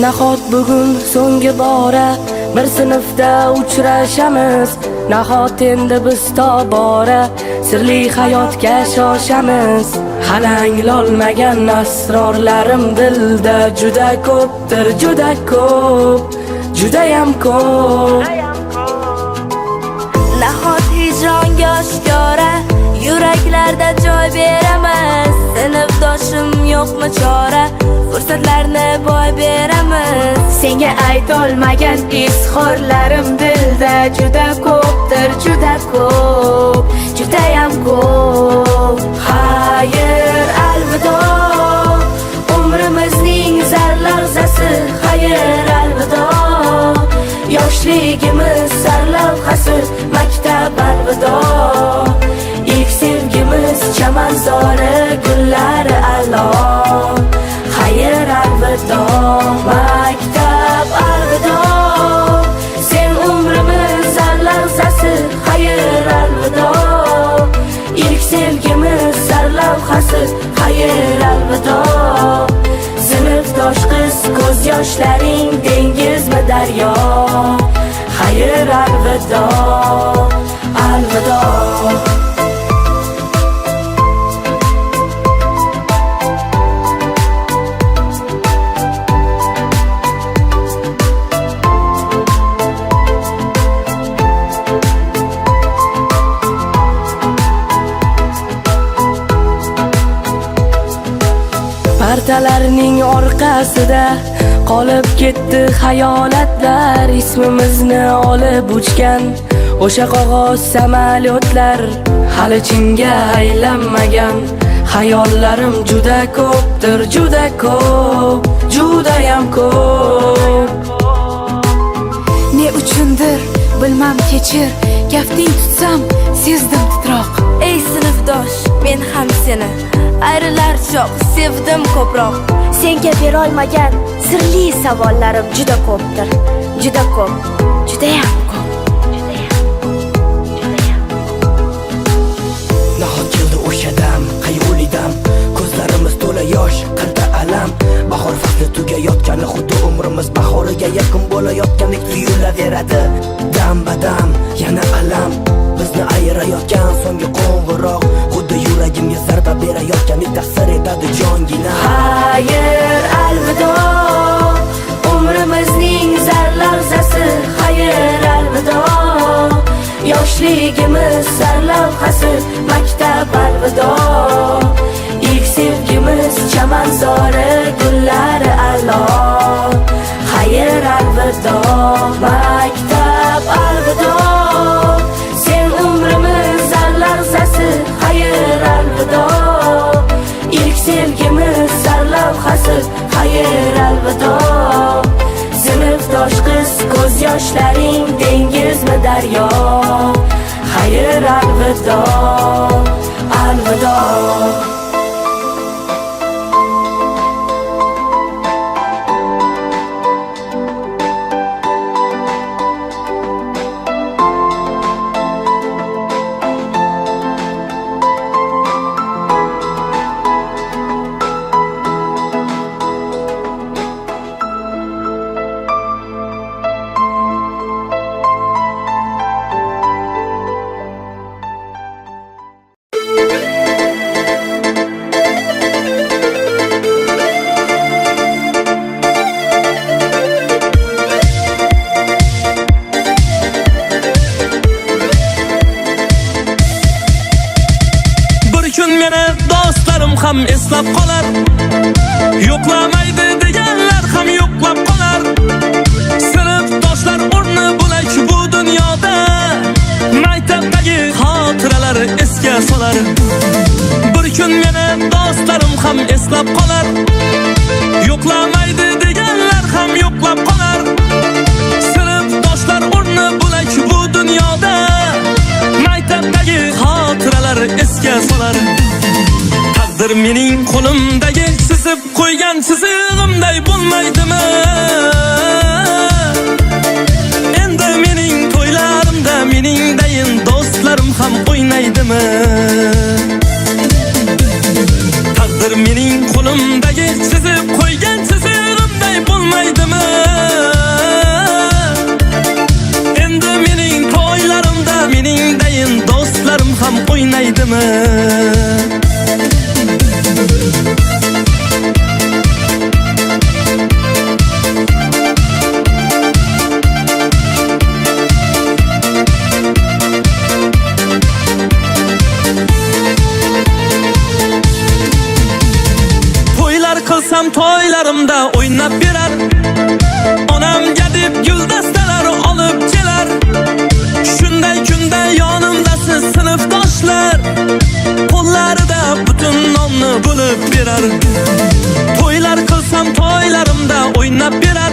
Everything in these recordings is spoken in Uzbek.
Nahot bugun so'nggi bora bir sinfda uchrashamiz. Nahot endi biz tobora sirli hayotga shoshamiz. Hali anglolmagan asrorlarim dilda juda ko'pdir, juda ko'p, judayam ko'p. Nahot hijronga oshkora yuraklarda joy beramiz. Sinfdoshim yo'qmi chora, fursatlarni boy beramiz. Senga aytolmagan izhorlarim dilda juda ko'pdir, juda ko'p, judayam ko'p. Xayr, alvido, umrimizning zarlavzasi. Xayr, alvido, yoshligimiz sarlavhasi. Maktab alvido, ilk sevgimiz chamanzori gullari alo. Xayr, alvido, maktab alvido, sen umrimiz zarlavzasi. Xayr, alvido, ilk sevgimiz sarlavhasi. Xayr, alvido, sinfdosh qiz ko'z yoshlaring dengizmi daryo. Xayr, alvido, alvido. Partalarning orqasida qolib ketdi xayolatlar. Ismimizni olib uchgan o'sha qog'oz samolyotlar. Hali chinga aylanmagan xayollarim juda ko'pdir, juda ko'p, judayam ko'p. Ne uchundir bilmam kechir, kafting tutsam sezdim titroq. Ey sinfdosh, men ham seni ayrilar choq sevdim ko'proq. Senga berolmagan sirli savollarim juda ko'pdir, juda ko'p, judayam ko'p. Nahot keldi o'sha dam, qayg'uli dam, ko'zlarimiz to'la yosh, qalbda alam. Bahor fasli tugayotgani xuddi umrimiz bahoriga yaqin bo'layotgandek tuyulaveradi. Dam badam yana alam, bizni ayirayotgan so'nggi qo'ng'iroq, xuddi yuragimga zarba berayotgandek ta'sir etadi jongina. Xayr, alvido, umrimizning zarlavzasi. Xayr, alvido, yoshligimiz sarlavhasi. Maktab alvido, ilk sevgimiz chamanzori gullari alo. Xayr, alvido, maktab alvido, sen umrimiz zarlavzasi. Xayr, alvido, ilk sevgimiz sarlavhasi. Xayr, alvido, sinfdosh qiz ko'z yoshlaring dengizmi daryo. Xayr, alvido, alvido. Ham eslab qolar, yo'qlamaydi deganlar ham yo'qlab qolar. Sinfdoshlar o'rni bo'lak bu dunyoda, maktabdagi xotiralar esga solar. Bir kun meni do'stlarim ham eslab qolar, yo'qlamaydi deganlar ham yo'qlab qolar. Sinfdoshlar o'rni bo'lak bu dunyoda, maktabdagi xotiralar esga solar. Taqdir mening qo'limdagi chizib qo'ygan chizig'imday bo'lmaydimi? Endi mening to'ylarimda meningdayin do'stlarim ham o'ynaydimi? Taqdir mening qo'limdagi chizib qo'ygan chizig'imday bo'lmaydimi? qilsam to'ylarimda o'ynab berar. Onamga deb guldastalar olib kelar. Shunday kunda yonimdasiz sinfdoshlar, qo'llarida butun nonni bo'lib berar. To'ylar qilsam to'ylarimda o'ynab berar.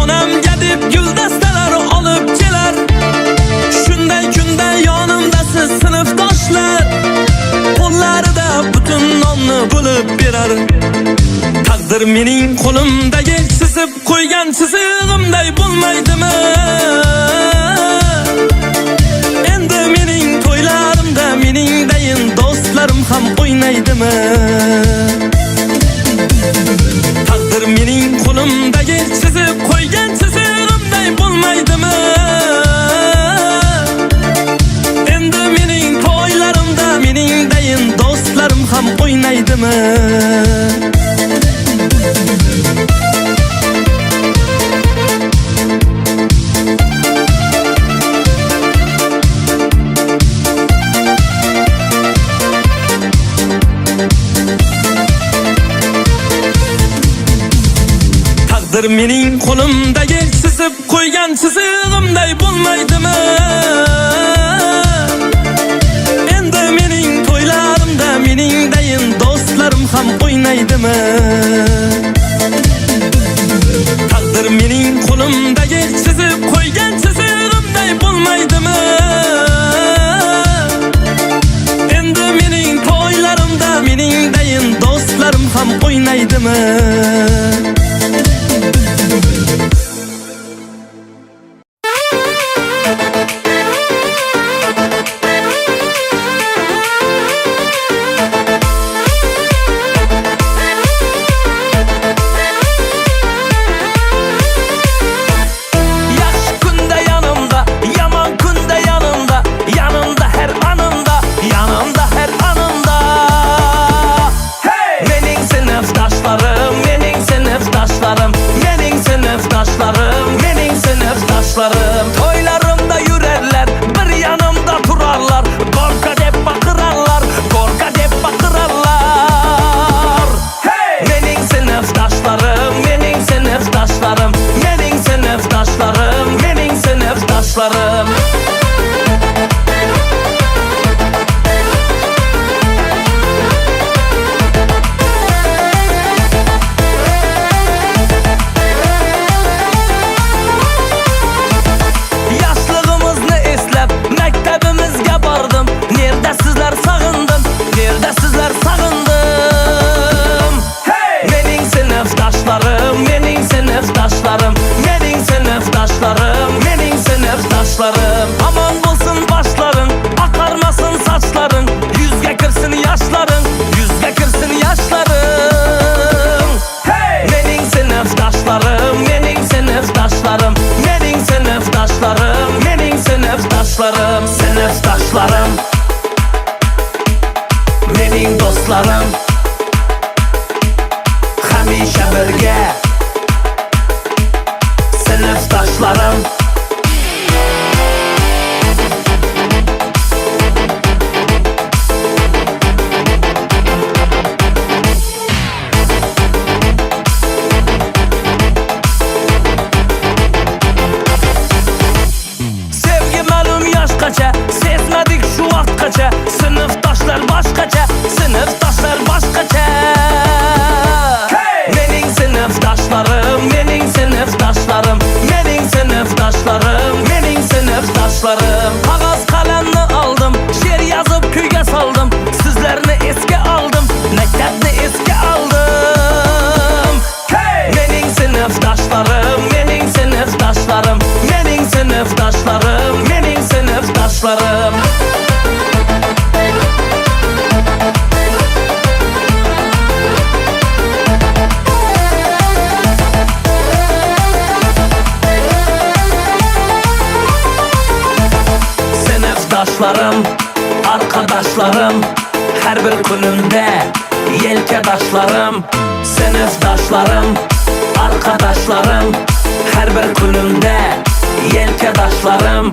Onamga deb guldastalar olib kelar. Shunday kunda yonimdasiz sinfdoshlar, qo'llarida butun nonni bo'lib berar. Taqdir mening qo'limdagi chizib qo'ygan chizig'imday bo'lmaydimi? Endi mening to'ylarimda meningdayin do'stlarim ham o'ynaydimi? Taqdir mening qo'limdagi chizib qo'ygan chizig'imday bo'lmaydimi? Endi mening to'ylarimda meningdayin do'stlarim ham o'ynaydimi? Taqdir mening qo'limdagi chizib qo'ygan chizig'imday bo'lmaydimi? Endi mening to'ylarimda meningdayin do'stlarim ham o'ynaydimi? Taqdir mening qo'limdagi chizib qo'ygan chizig'imday bo'lmaydimi? Endi mening to'ylarimda meningdayin do'stlarim ham o'ynaydimi? Toylarımda yürerler, bir yanımda durarlar. Korka dep bakırarlar, korka dep bakırarlar. Mening sinfdaşlarım, mening sinfdaşlarım, mening sinfdaşlarım, mening sinfdaşlarım. Aman bulsun başların, akarmasın saçların, yüzge kırsın yaşların, yüzge kırsın yaşların. Mening sinfdaşlarım, mening sinfdaşlarım, mening sinfdaşlarım, mening sinfdaşlarım, sinfdaşlarım, mening dostlarım, hamisha birga, sinfdaşlarım. Sezmedik şu vaqtgacha, sinfdoshlar boshqacha, sinfdoshlar boshqacha. Mening sinfdoshlarim, mening sinfdoshlarim, mening sinfdoshlarim, mening sinfdoshlarim. Qog'oz qalamni oldim, she'r yozib kuyga soldim, sizlarni esga oldim, maktabni esga oldim. Mening sinfdoshlarim, mening sinfdoshlarim, mening sinfdoshlarim, mening sinfdoshlarim. Sinfdoshlarim, arkadaşlarım, her bir kunimda yelkadoshlarim. Sinfdoshlarim, arkadaşlarım, her bir kunimda yelkadoshlarim.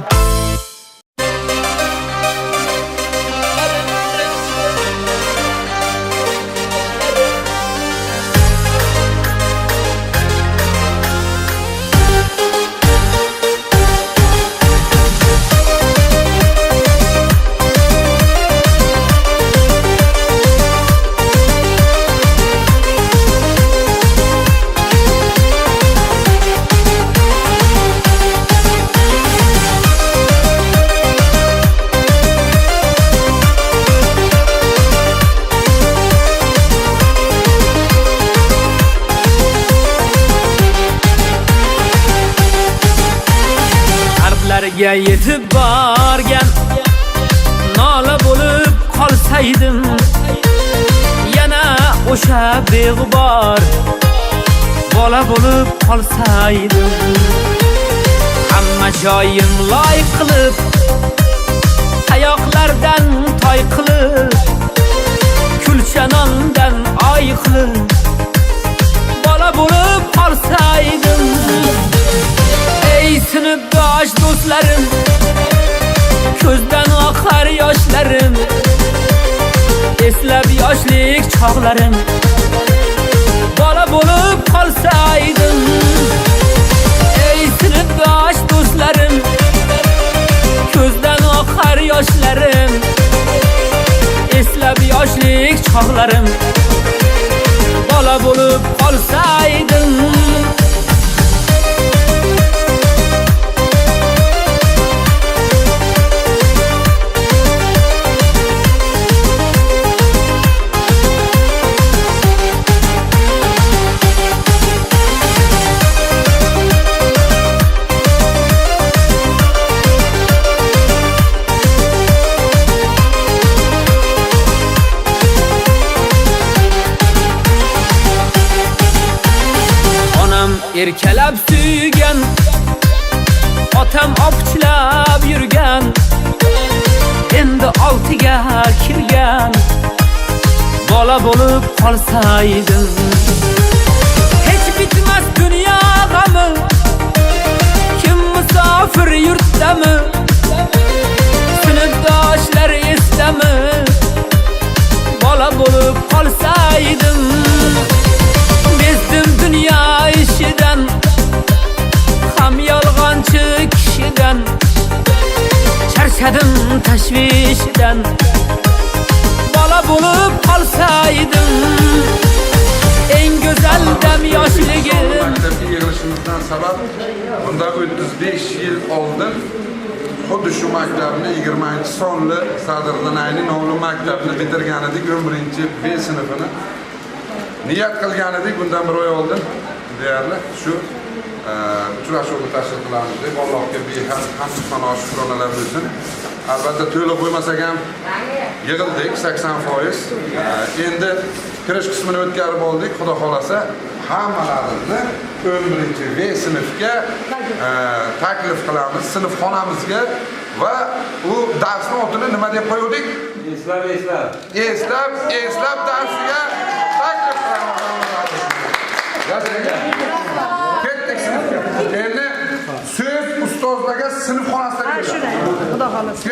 Nimaga yetib borgan nola bo'lib qolsaydim, yana o'sha beg'ubor bola bo'lib qolsaydim. Hamma joyim loy qilib, tayoqlardan toy qilib, kulcha nondan oy qilib, bola bo'lib qolsaydim. Ey sinfdosh do'stlarim, ko'zdan oqar yoshlarim, eslab yoshlik chog'larim, bola bo'lib qolsaydim. Ey sinfdosh do'stlarim, ko'zdan oqar yoshlarim, eslab yoshlik chog'larim, bola bo'lib qolsaydim. Erkalab suygan, otam opchilab yurgan, endi 6ga kirgan, bola bo'lib qolsaydim. Hech bitmas dunyo g'ami, kim musofir yurtdami, sinfdoshlar esdami, bola bo'lib qolsaydim. Bezdim dunyo ishidan, ham yolg'onchi kishidan, charchadim tashvishidan, bola bo'lib qolsaydim. Eng go'zal dam yoshligim. Maktabga yig'ilishimizdan sabab bundan 35 yil oldin xuddi shu maktabni 20-sonli Sadir G'inayni nomli maktabni bitirgan edik, 11-B sinfini. Niyat qilgan edik bundan 1 oy oldin deyarli shu uchrashuvni tashkil qilamiz deb Allohga behad hamd sano shukronalar bo'lsin. Albatta to'lib qo'ymasak ham yig'ildik 80%. Endi kirish qismini o'tkazib oldik. Xudo xolasa hammalarimizni 11-B sinfga taklif qilamiz, sinfxonamizga va u darsning otini nima deb qo'ydik? Eslab darsiga taklif ketdik sinfga. Endi so'z ustozlarga sinfxonasida beriladi. Xudo xolasa.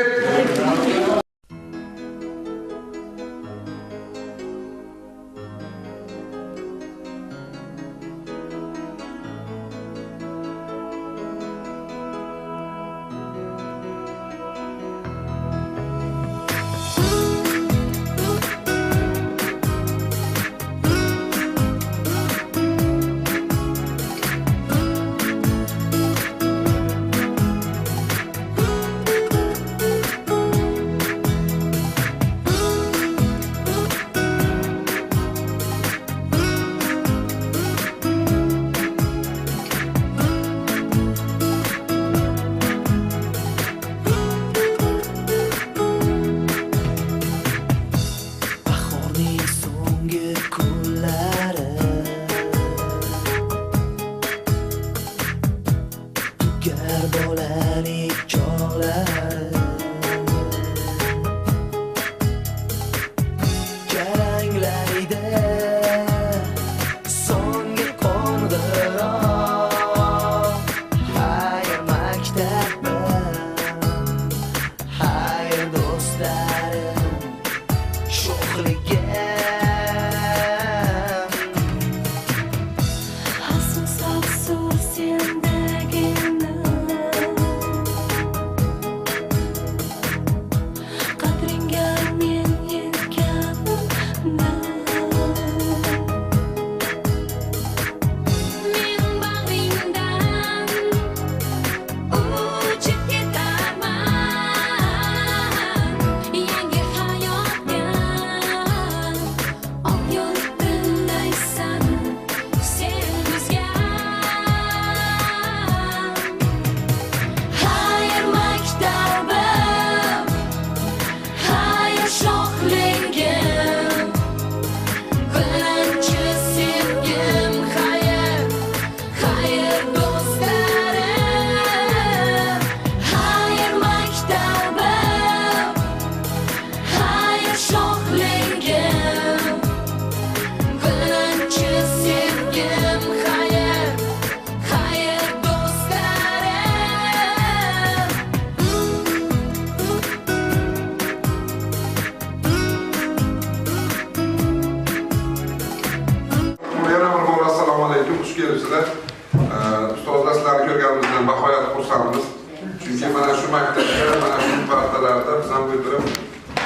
Chunki mana shu maktabda, mana shu partalarda biz ham o'tirib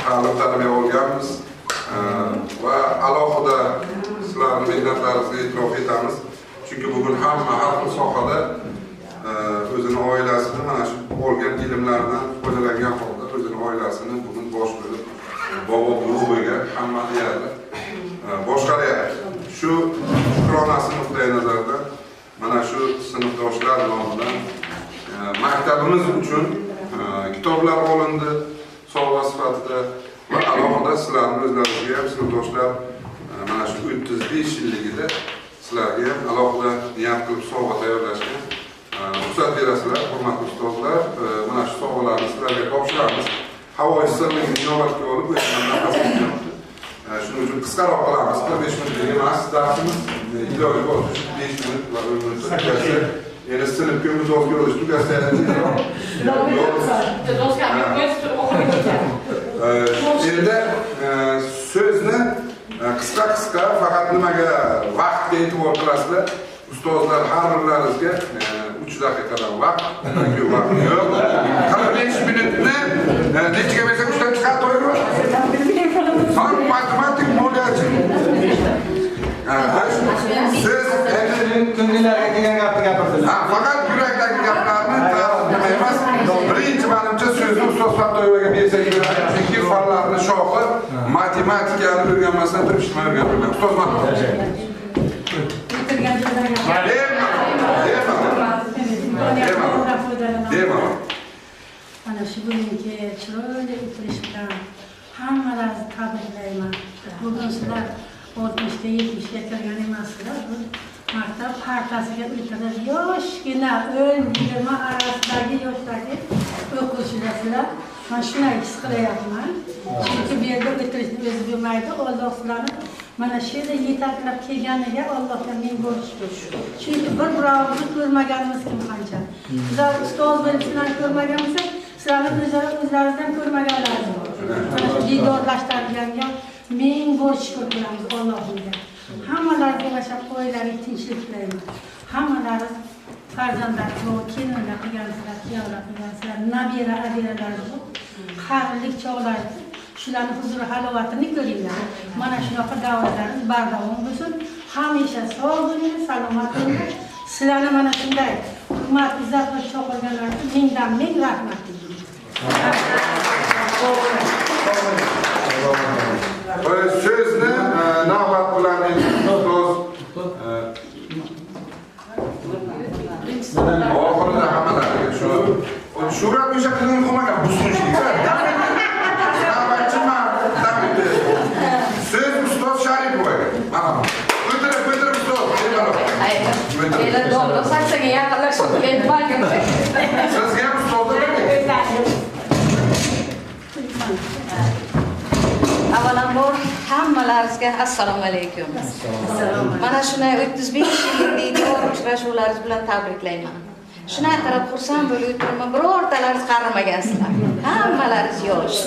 ta'lim tarbiya olganmiz va alohida sizlarning mehnatlaringizga e'tirof etamiz. Chunki bugun hamma har xil sohada o'zini oilasini mana shu olgan ilmlardan foydalangan holda o'zini oilasini bugun bosh bo'lib bobo guruh bo'lgan hamma yerda boshqaryapti. Shu shukronasi nuqtai nazardan mana shu sinfdoshlar nomidan maktabimiz uchun kitoblar olindi sovg'a sifatida va alohida sizlarning o'zlaringizga ham sinfdoshlar mana shu 35 yilligida sizlarga ham alohida niyat qilib sovg'a tayyorlashga ruxsat berasizlar, hurmatli ustozlar. Mana shu sovg'alarni sizlarga topshiramiz. Havo issiqligini inobatga olib, shuning uchun qisqaroq qilamiz. 15 minutlik emas darsimiz. Iloji bo'lsa 5 minut va 10 minut tugasa, yana sinfga mijozga o'tish tugasa, endi so'zni qisqa faqat nimaga vaqtga e'tibor qilasizlar. Ustozlar har birlaringizga 3 daqiqadan vaqt, yo'q. 45 minutni nechiga bersak 3 dan chiqadi to'g'rimi? Fan matematik moliyachi. Siz ko'ngillarga kelgan gapni gapirdilar. Faqat yurakdagi gaplarni emas, birinchi menimcha so'zni ustoz Fattoyevaga bersak bo'ladi. Chunki fanlarning shohi matematikani o'rganmasdan turib ishni o'rgangan. Ustoz Mana shu bugungi chiroyli o'tirish bilan hammalaringizni tabriklayman. Bugun sizlar 60 70 ga kirgan emassizlar. Bu maktab partasiga o'tirib yoshgina 10-20 arasidagi yoshdagi o'quvchilar. Men shunday his qilyapman. Chunki bu yerda o'tirishni o'zi bilmaydi. Alloh sizlarni mana shu yerda yetaklab kelganiga Allohga ming bo'lishdi. Chunki bir-birimizni ko'rmaganimiz kim qancha. Bizlar ustoz bo'lib sizlarni ko'rmaganmiz, sizlarni o'zlaringizdan ko'rmaganlaringiz bor. Mana shu didorlashtirganga ming shukr qilamiz Allohga. Hammalaringizga va shu oilalarga tinchlik tilayman. Hammalaringiz farzandlaringiz va kelinlar qilgansizlar, kuyovlar qilgansizlar, nabira abiralaringiz qarilik chog'larida shularni huzur halovatini ko'ringlar. Mana shunaqa davrlarimiz bardavom bo'lsin. Hamisha sog' bo'ling, salomat bo'ling. Sizlarni mana shunday hurmat, izzat va chaqirganlarga mingdan ming rahmat deyman. So'zni navbat bilan ustoz oxirida hammalariga shu Shuhrat o'sha qilgan qolmagan bu sunishliklar. Söz ustoz Sharipovaga. Mana o'tirib ustoz. Endi doğru saksaga yaqinlashib endi balkim. Sizga ham ustozlar Avvalambor hammalaringizga assalomu alaykum. Mana shunday 35 yillik diydor uchrashuvlaringiz bilan tabriklayman. Shunday qarab xursand bo'lib o'tiraman, birortalaringiz qarimagansizlar. Hammalaringiz yosh.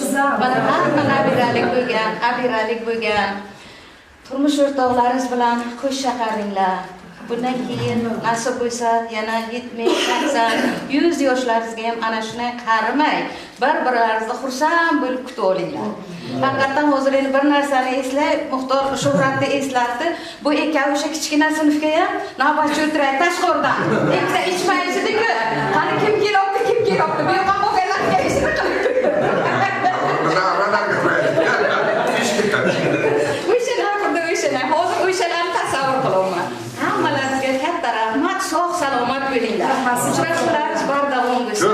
Mana hamma nabiralik bo'lgan. Turmush o'rtoqlaringiz bilan qo'sh chaqaringlar. Bundan keyin nasib bo'lsa yana 70, 80, 100 yoshlaringizga ham ana shunday qarimay, bir-birlaringizni xursand bo'lib kutib olinglar. Haqiqatan hozir endi bir narsani eslay, Muxtor Shuhratni eslatdi. Bu ikkovi o'sha kichkina sinfga ham navbatchi o'tiradi tashqaridan. Ikkita ichmaysiz-ku. Qani kim kelibdi? Bu yoqqa bo'lganlarga ishni qilib. Hozir o'shalarni tasavvur qilaman. Hammalaringizga katta rahmat, sog' salomat bo'linglar. Uchrashuvlaringiz bardavom bo'lsin.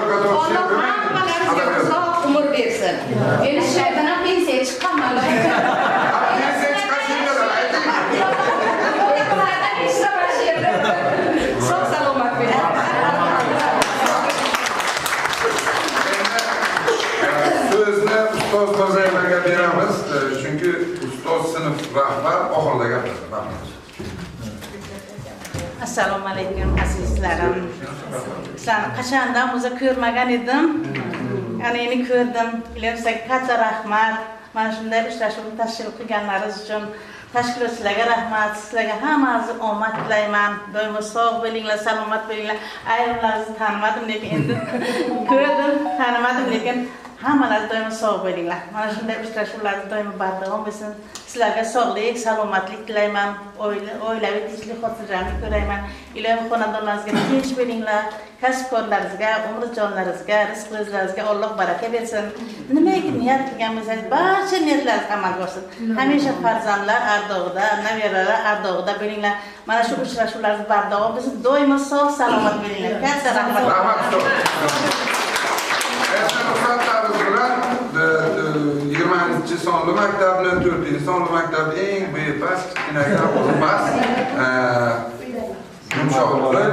Alloh hammalaringizga uzoq umr bersin. Endi shu yerdan ham pensiya chiqqanman. Sog' salomat bo'ling. So'zni ustoz Bozayevaga beramiz. Chunki ustoz sinf rahbar oxirida gapiradi. Assalomu alaykum azizlarim. Sizlarni qachondan o'zi ko'rmagan edim. Ana endi ko'rdim. Ilimizga katta rahmat. Mana shunday uchrashuvni tashkil qilganlaringiz uchun tashkilotchilarga rahmat, sizlarga hammangizga omad tilayman. Doimo sog' bo'linglar, salomat bo'linglar. Ayrimlaringizni tanimadim, lekin endi ko'rdim, tanimadim, lekin hammalar doimo sog' bo'linglar. Mana shunday uchrashuvlarni doimo bardavom bo'lsin. Sizlarga sog'lik, salomatlik tilayman. Oilaviy tinchlik, xotirjamlik ko'rayman. Ilohim xonadonlaringizga tinch bo'linglar. Kasbkorlaringizga, umrjonlaringizga, rizqlaringizga Alloh baraka bersin. Nimaga niyat qilgan bo'lsangiz, barcha niyatlaringiz amalga oshsin. Hamisha farzandlar ardog'ida, nabiralar ardog'ida bo'linglar. Mana shu uchrashuvlarimiz bardavom bo'lsin. Doimo sog' salomat bo'linglar. Katta rahmat. Rahmat. 20-sonli maktabni, 4-sonli maktabni eng bepast kichkinaga o'rmas yumshoqli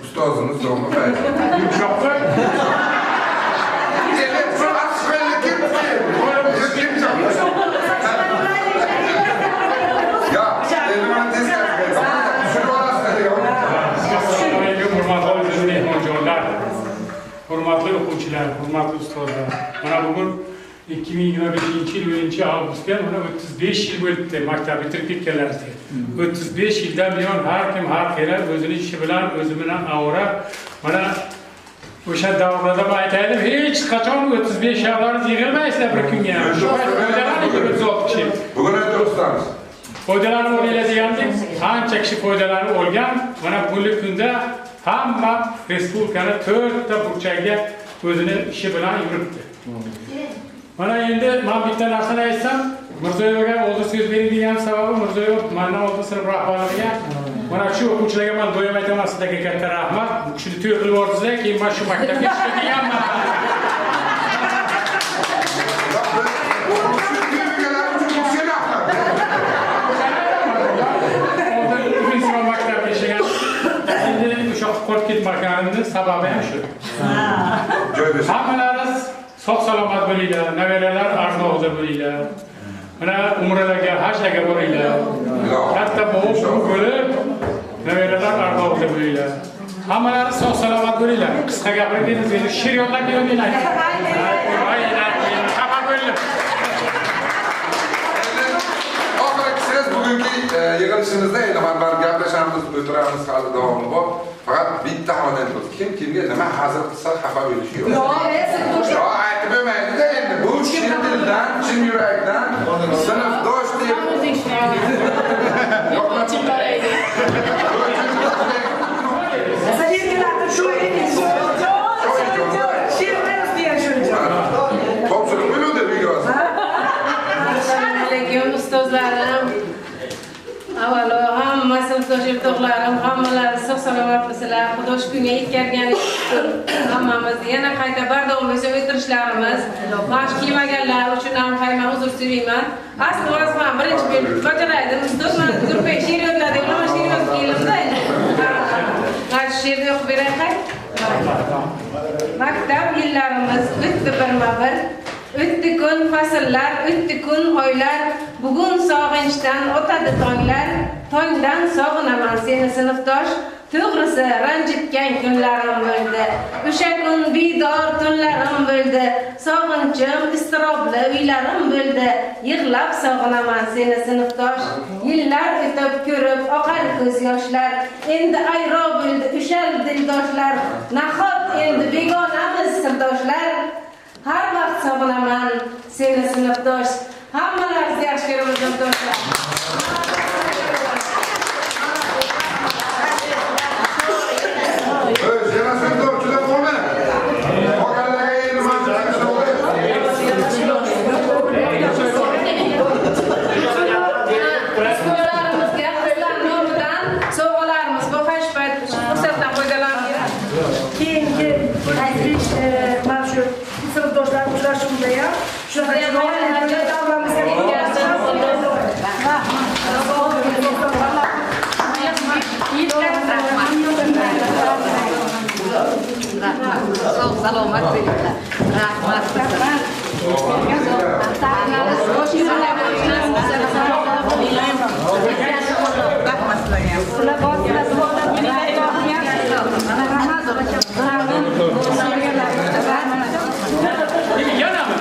ustozimiz Do'mi Fayz. Yumshoqli? Hurmatli o'quvchilar, hurmatli ustozlar. Mana bugun 2025 yil 1-avgustga mana 35 yil bo'libdi maktab bitirib ketganlaringizga. 35 yildan buyon har kim har qera o'zini ishi bilan, o'zi bilan avra. Mana o'sha davrda men aytaydim, hech qachon 35 yoshlarni yig'ilmaysizlar bir kunga. Shu foydalanib 36 kishi. Bugun aytamiz. Foydalanib olinglar degandik, qancha kishi foydalanib olgan. Mana bugungi kunda hamma respublikani 4 ta burchagiga o'zini ishi bilan yuribdi. Mana endi men bitta narsani aytsam, Mirzoyevga oldin so'z berilgan sababi Mirzoyev mendan oldin sinf rahbarlariga mana shu o'quvchilarga men doim aytaman, sizlarga katta rahmat. Bu kishini to'y qilib yordingizlar, keyin men shu maktabga ishlaganman. Qolib ketmaganimning sababi ham shu. Hammalaringiz sog' salomat bo'linglar, nabiralar ardog'ida bo'linglar. Mana umralarga, hajlarga boringlar. Katta bo'lib bo'lib, nabiralar ardog'ida bo'linglar. Hammalaringiz sog' salomat bo'linglar. Qisqa gapirdingiz, endi she'r yodlab beringlar. Xabar bo'linglar. Siz bugungi yig'ilishimizda endi men bir gaplashamiz, o'tiramiz, hali davomi bor. Faqat bitta xonada turib, kim kimga nima hazil qilsa xafa bo'lishi yo'q. Yo'q, aytib bo'lmaydi-da endi. Bu chin dildan, chin yurakdan sinfdosh deb topshiriq bo'ldi biroz. Assalomu alaykum ustozlarim. Avvalo hamma sinfdosh o'rtoqlarim, hammalari sog' salomat bo'lsinlar. Xudo shu kunga yetkazganingiz uchun hammamizni yana qayta bardavom bo'lsin o'tirishlarimiz. Mash kelmaganlar uchun ham qayma uzr so'rayman. Asli vazifam birinchi bo'lib bajaraydim. Ustoz men turpay she'r yodladim, mana she'r yozib keldim-da. Mana she'rni o'qib beray qay. Maktab yillarimiz o'tdi birma-bir. O'tdi kun fasllar, o'tdi kun oylar, bugun sog'inchdan o'tadi tonglar. Tongdan sog'inaman seni sinfdosh, to'g'risi ranjitgan kunlarim bo'ldi. O'sha kun bidor tunlarim bo'ldi, sog'inchim iztirobli uylarim bo'ldi. Yig'lab sog'inaman seni sinfdosh, yillar o'tib ko'rib oqar ko'z yoshlar. Endi ayro bo'ldi o'sha dildoshlar, nahot endi begonamiz sirdoshlar. Har vaqt sog'inaman seni sinfdosh. Hammalaringizni yaxshi ko'raman sinfdoshlar. Salomat bo'linglar. Rahmat. Yana mı?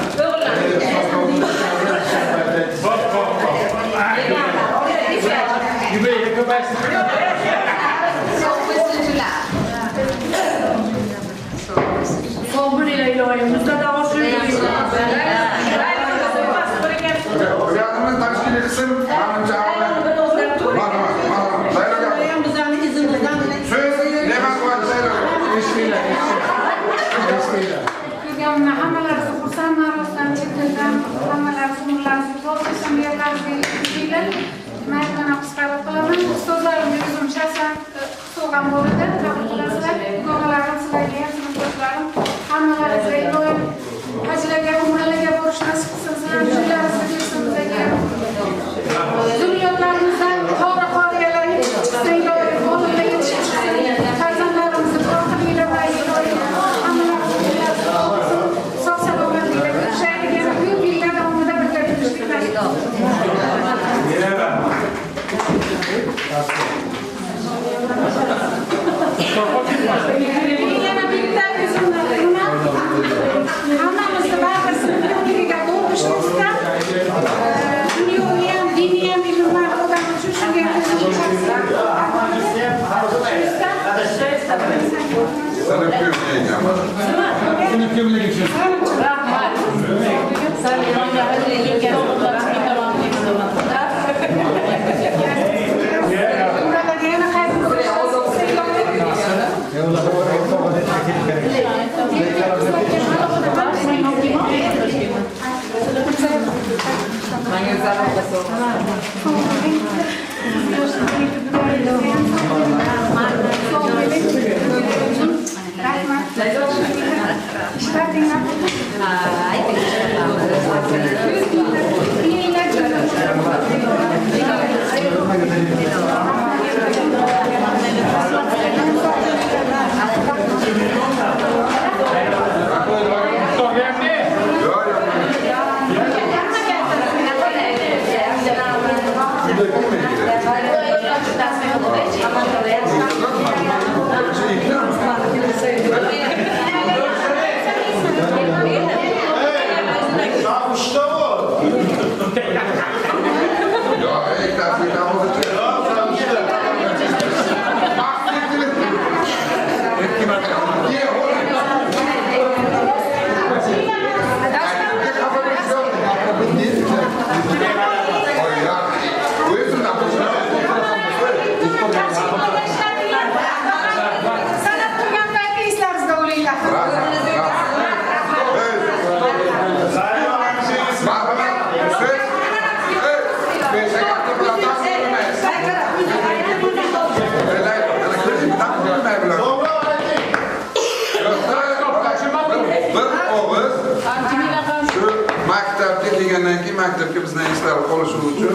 maktabga bizdan ishlar qolishi uchun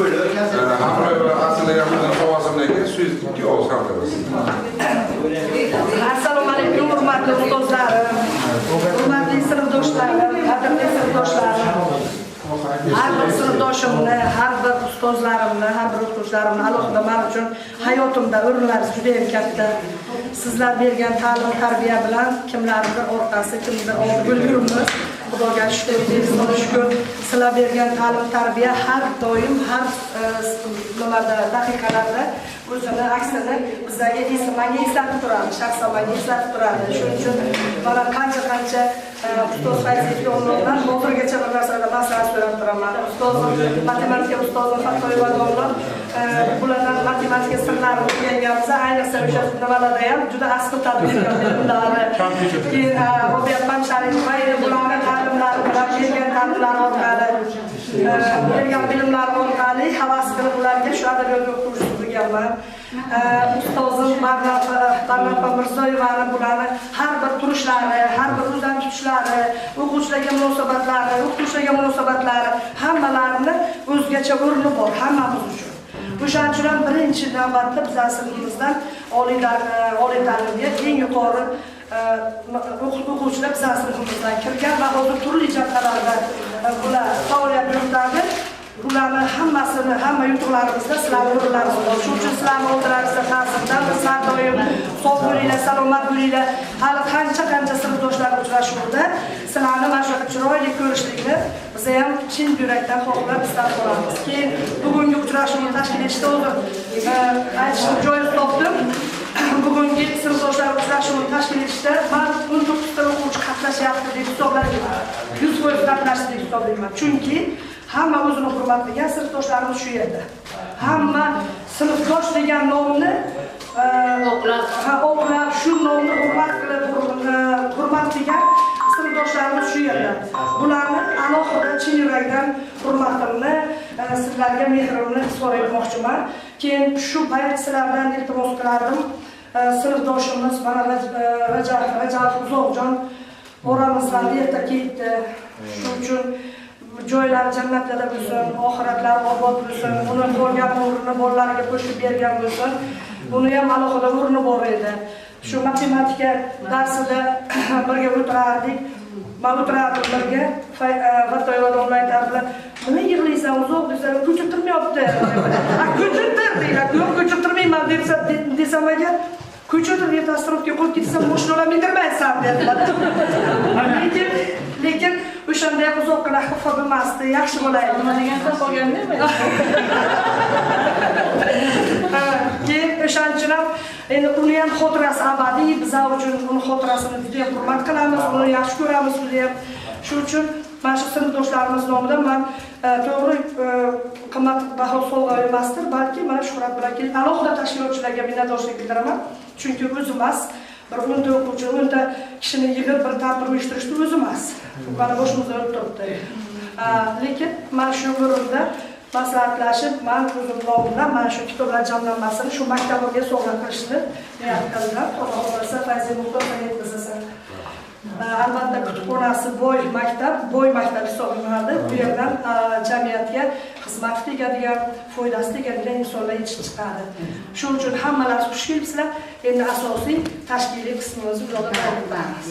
Hamroy va Asliyaning ovozimdagi so'zlikka ovoz qilamiz. Assalomu alaykum, hurmatli ustozlarim, hurmatli sinfdoshlarim, qadrli sinfdoshlarim. Har bir sinfdoshimni, har bir ustozlarimni, har bir o'qituvchilarimni alohida men uchun hayotimda o'rinlari juda ham katta. Sizlar bergan ta'lim, tarbiya bilan kimlardir orqasi, kimdir oldi bo'lib yuribmiz. Xudoga shukr, sizlar bergan ta'lim, tarbiya har doim, har nimada daqiqalarda o'zini aksini bizlarga eslatib turadi, shaxsan menga eslatib turadi. Shuning uchun mana qancha ustoz Fayzli o'g'illar hozirgacha bir narsalarga maslahat so'rab turaman. Ustozim, matematika ustozim Fattoyeva domla bulardan matematika sirlarini o'rganganimizda, ayniqsa o'sha nimalarda ham juda asl tadbirkor bilimlari. Keyin Robiyaxon Sharipova bularni ta'limlari bilan bergan ta'limlari orqali, bergan bilimlari orqali havas qilib ularga shu adabiyot o'qituvchisi bo'lganman. Ustozim Barnab Mirzoyevani bularni har bir turishlari, har bir o'zdan tutishlari, o'quvchilarga munosabatlari, o'qituvchilarga munosabatlari hammalarini o'zgacha o'rni bor hammamiz uchun. O'shaning uchun ham birinchi navbatda bizlar sinfimizdan oliy ta'limga eng yuqori o'quvchilar bizlar sinfimizdan kirgan va hozir turli jabhalarda bular faoliyat yuritadi. Bularni hammasini, hamma yutuqlarimizda sizlarning o'rinlaringiz bor. Shuning uchun sizlarning o'rnilaringizda ta'zimdan biz har doim sog' bo'linglar, salomat bo'linglar. Hali qancha sinfdoshlar uchrashuvda sizlarni mana shu chiroyli ko'rishlikni biz ham chin yurakdan xohlab istab qolamiz. Keyin bugungi uchrashuvni tashkil etishda o'zim aytishni joiz topdim. Bugungi sinfdoshlar uchrashuvini tashkil etishda men 19 ta o'quvchi qatnashyapti deb hisoblayman. 100% qatnashdi deb hisoblayman. Chunki hamma o'zini hurmatlagan sinfdoshlarimiz shu yerda. Hamma sinfdosh degan nomni o'qlab, shu nomni hurmat qilib, hurmatlagan sinfdoshlarimiz shu yerda. Bularni alohida chin yurakdan hurmatimni, sizlarga mehrimni izhor etmoqchiman. Keyin shu payt sizlardan iltimos qilardim. Sinfdoshimiz mana Rajab Uzoqjon oramizdan erta ketdi. Shuning uchun joylari jannatda bo'lsin, oxiratlari obod bo'lsin, uni bo'lgan umrini bolalariga qo'shib bergan bo'lsin. Buni ham alohida o'rni bor edi. Shu matematika darsida birga o'tirardik. Men o'tirardim birga, Fatoyeva domla aytardilar, "Nima yig'laysan, uzoq desam, ko'chirtirmayapti." Ko'chirtir deylar, "Yo'q, ko'chirtirmayman" desam agar ko'chadir ertasiga qo'yib ketsam, mashinalar mindirmaysan dedilar. Lekin o'shanda ham uzoqqina xafa bo'lmasdi, yaxshi bo'laydi. Nima degansan qolganda-mi? Keyin o'shancha ham endi uni ham xotirasi abadiy, bizlar uchun uni xotirasini juda ham hurmat qilamiz, uni yaxshi ko'ramiz juda ham. Shuning uchun mana shu sinfdoshlarimiz nomidan men to'g'ri qimmatbaho sovg'a emasdir, balki mana Shuhrat bilan kelib alohida tashkilotchilarga minnatdorchilik bildiraman. Chunki o'zi emas, bir 10 ta o'quvchi, 10 ta kishini yig'ib bir tadbir uyushtirishni o'zi emas. Mana boshimizdan o'tib turibdi. Lekin mana shu o'rinda maslahatlashib, men o'zim nomidan mana shu kitoblar jamlanmasini shu maktabimga sovg'a qilishni niyat qildim. Xudo xohlasa Fayziy Muxtor yetkazasa. Albatta kutubxonasi boy maktab hisoblanadi. Bu yerdan jamiyatga xizmat tegadigan, foydasi tegadigan insonlar yetishib chiqadi. Shuning uchun hammalaringiz xush kelibsizlar. Endi asosiy tashkiliy qismimizni uzoqdan qilamiz.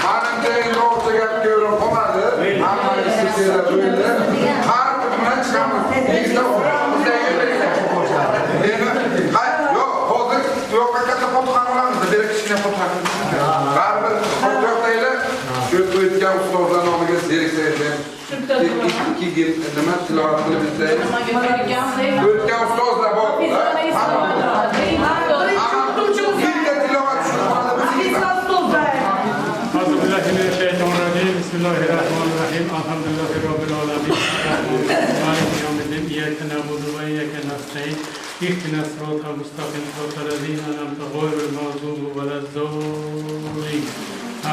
Manimcha endi o'rta gap ko'rib qolmadi. Hammangiz sizlar bo'ldi. Har bilan chiqamiz. Bizda yo'q, katta fotoxonalarimiz, bir kichkina fotoxonamiz. Baribir fotoxonalar shu o'tgan ustozlar nomiga zeriksa ikki yil nima tilovat qilib istaymiz. O'tgan ustozlar bor. Bismillahirrahmanirrahim. Alhamdulillahi rabbil alamin. Maliki yawmiddin. İyyake na'budu ve iyyake nestaîn. İhdina sıratal mustakîm. Sıratallezîne en'amte gayril mağdûbi velezzâlîn.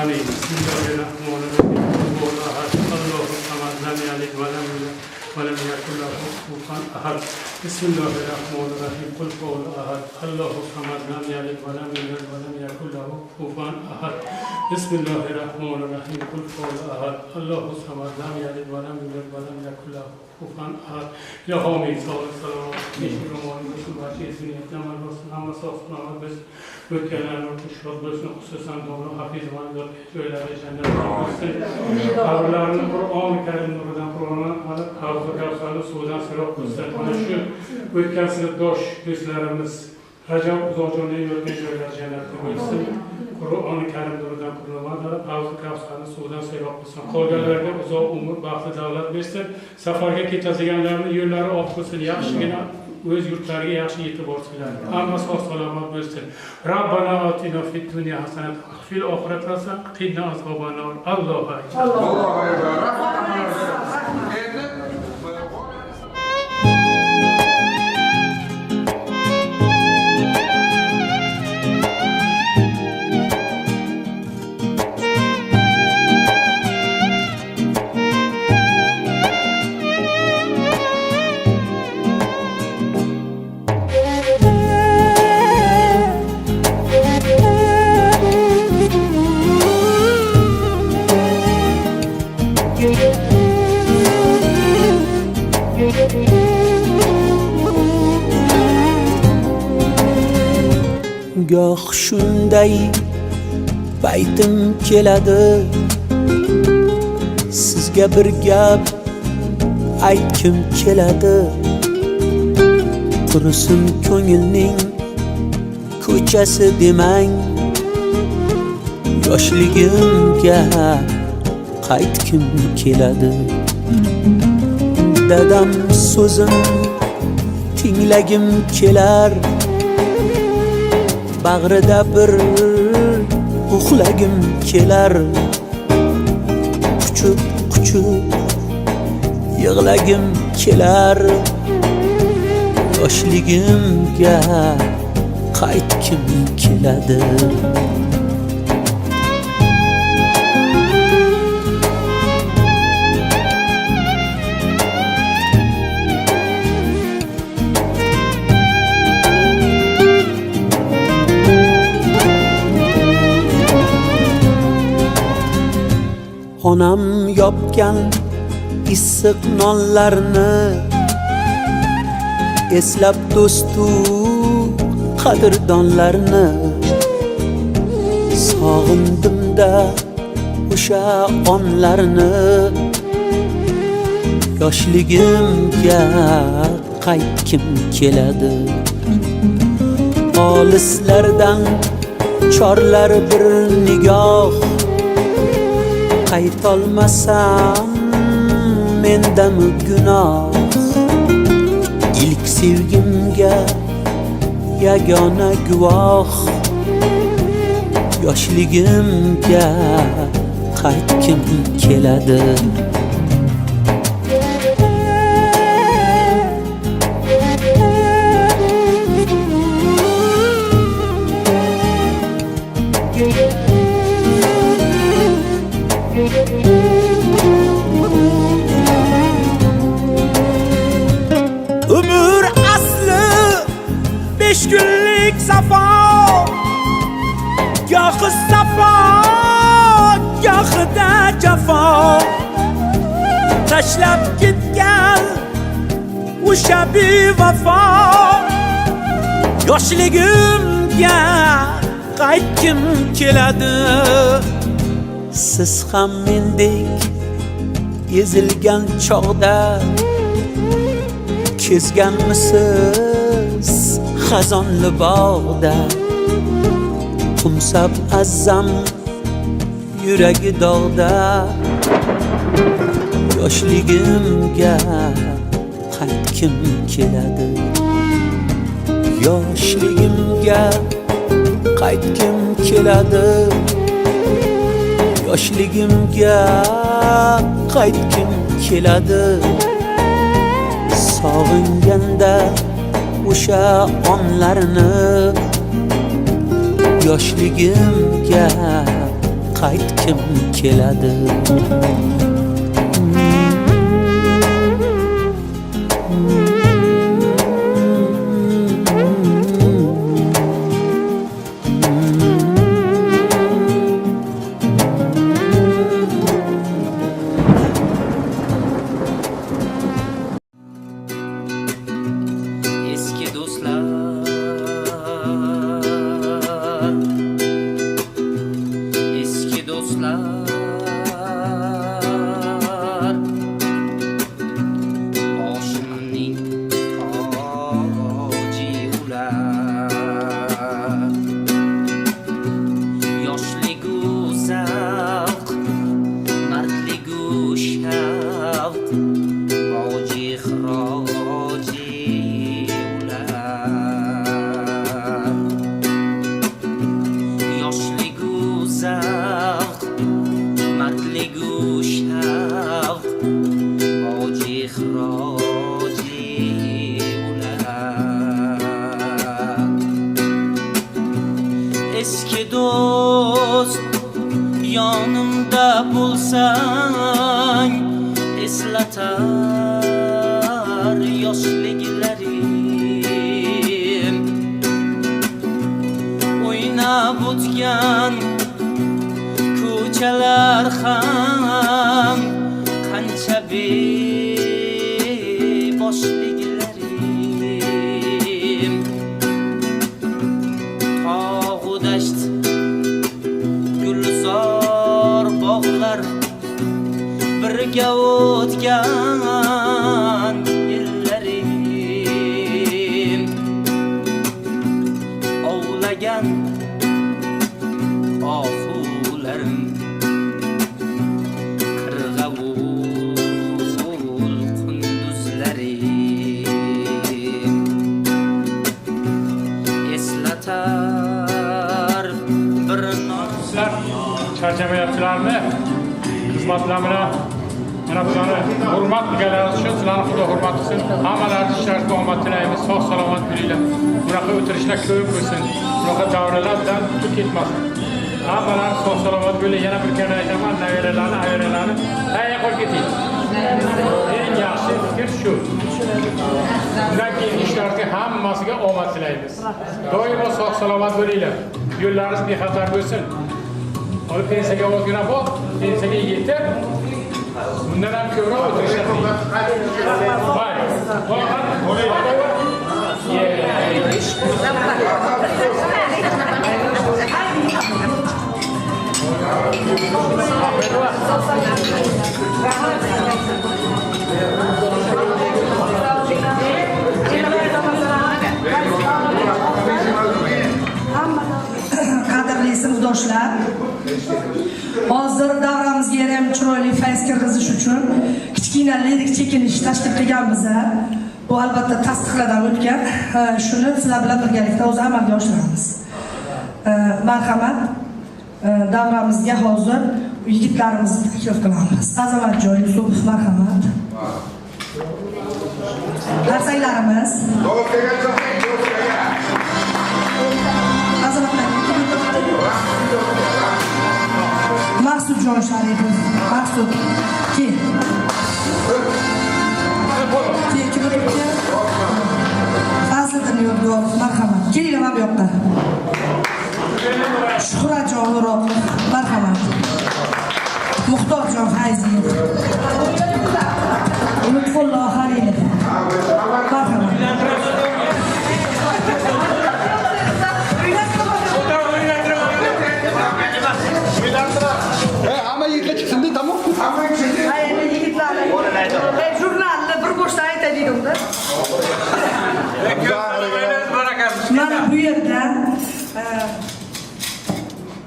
Amin. Bismillahirrahmanirrahim. Allahu ahad. Allahu samad. Lam yalid ve lam yulad ve lem yekun lahu kufuwan ahad. Bismillahirrahmanirrahim. Kul huvallahu ahad. Allahu samad. Lam yalid ve lam yulad ve lem yekun lahu kufuwan ahad. Bismillahirrahmanirrahim. Kul huvallahu ahad. Allahu samad. Lam yalid ve lam yulad ve lem yekun lahu kufuwan ahad. Ya Hamid sallallahu aleyhi ve sellem. Ama soframa biz ülkelerin kuşlar bölsün, hususan doğru hafizmanlar öyleleri cennet olsun. Kavrularını Kur'an-ı Kerim nurundan Kur'an'a alıp kavrularını sudan sırap olsun. Bana şu ülkesini doş düzlerimiz Recep Uzoqjon'un yurtun öyleleri cennet olsun. Kur'an-ı Kerim nurundan Kur'an'a alıp kavrularını sudan sırap olsun. Kolgalarga uzoq umur, baxtli davlat versin. Safarga ketadiganlarning yo'llari oq bo'lsin, yaxshigina o'z yurtlariga yaxshi yetib borsinlar. Hamma sog' salomat bo'lsin. Robbana atina fid dunya hasanatan va fil oxirati hasanatan va qina azoban nar. Allohu akbar. Allohu akbar. goh shunday paytim keladi, sizga sizga bir gap aytkim keladi. Qurisin ko'ngilning ko'chasi demang, yoshligimga qaytkim keladi. Dadam so'zim tinglagim kelar, bag'rida bir uxlagim kelar. Quchib yig'lagim kelar, yoshligimga qaytkim keladi. Onam yopgan issiq nonlarni eslab do'stu qadrdonlarni sog'indim-da o'sha onlarni. Yoshligimga qaytkim keladi. Olislardan chorlar bir nigoh, qaytolmasam mendami gunoh. İlk sevgimga yagona guvoh, yoshligimga qaytkim keladi. Ömür aslı 5 günlük safa, gahı safa, gahı da cafa. Taşlab gitgan o'sha bevafa, yoshligimga qaytkim keladi. Siz ham mendek ezilgan chog'da kezganmisiz xazonli bog'da? Qumsab azzam yuragi dog'da, yoshligimga qaytkim keladi. Yoshligimga qaytkim keladi. Yoshligimga qaytkim keladi. Sog'inganda o'sha onlarni, yoshligimga qaytkim keladi. Eski dost yanımda bulsan, eslatar yoshliklarim. O'ynab o'tgan ko'chalar ham qancha beboshliklarim. Tog'u dasht, gulzor bog'lar birga jamoatchilarni xizmatlar bilan mana bularni hurmat qilganlari uchun sizlarni xudo hurmat qilsin. Hammalaringiz ishlaringizga omad tilaymiz. Sog' salomat bo'linglar. Bunaqa o'tirishlar ko'p bo'lsin. Bunaqa davralar bilan tutib ketmasin. Hammalar sog' salomat bo'ling. Yana bir kere aytaman, navaralarni tayyor qilib keting. Eng yaxshi fikr shu. Bundan keyingi ishlaringizga hammasiga omad tilaymiz. Doimo sog' salomat bo'linglar. Yo'llaringiz bexatar bo'lsin. Hozir pensiyaga ozgina bor, pensiyaga yetib bundan ham ko'proq o'tirishadi. Qadrli sinfdoshlar, hozir davramizga ham chiroyli fayz kirgizish uchun kichkina lirik chekinish tashkil qilganmiz. Bu albatta tasdiqlardan o'tgan. Shuni sizlar bilan birgalikda o'zi amalga oshiramiz. Marhamat, davramizga hozir yigitlarimizni taklif qilamiz. Azamatjon Yusupov, marhamat. Qarsaylarimiz. Maqsudjon Sharipov, Maqsud, kel. Fazliddin Yo'ldorov, marhamat. Kelinglar mana bu yoqqa. Shuhratjon O'roqov, marhamat. Muxtorjon Fayziyev. Lutfullo Halilov, marhamat. Hamma yigitlar chiqsin deb, tamom? Hamma chiqsin. Ayni yigitlar. Jurnalni bir boshda aytadimda. Mana bu yerda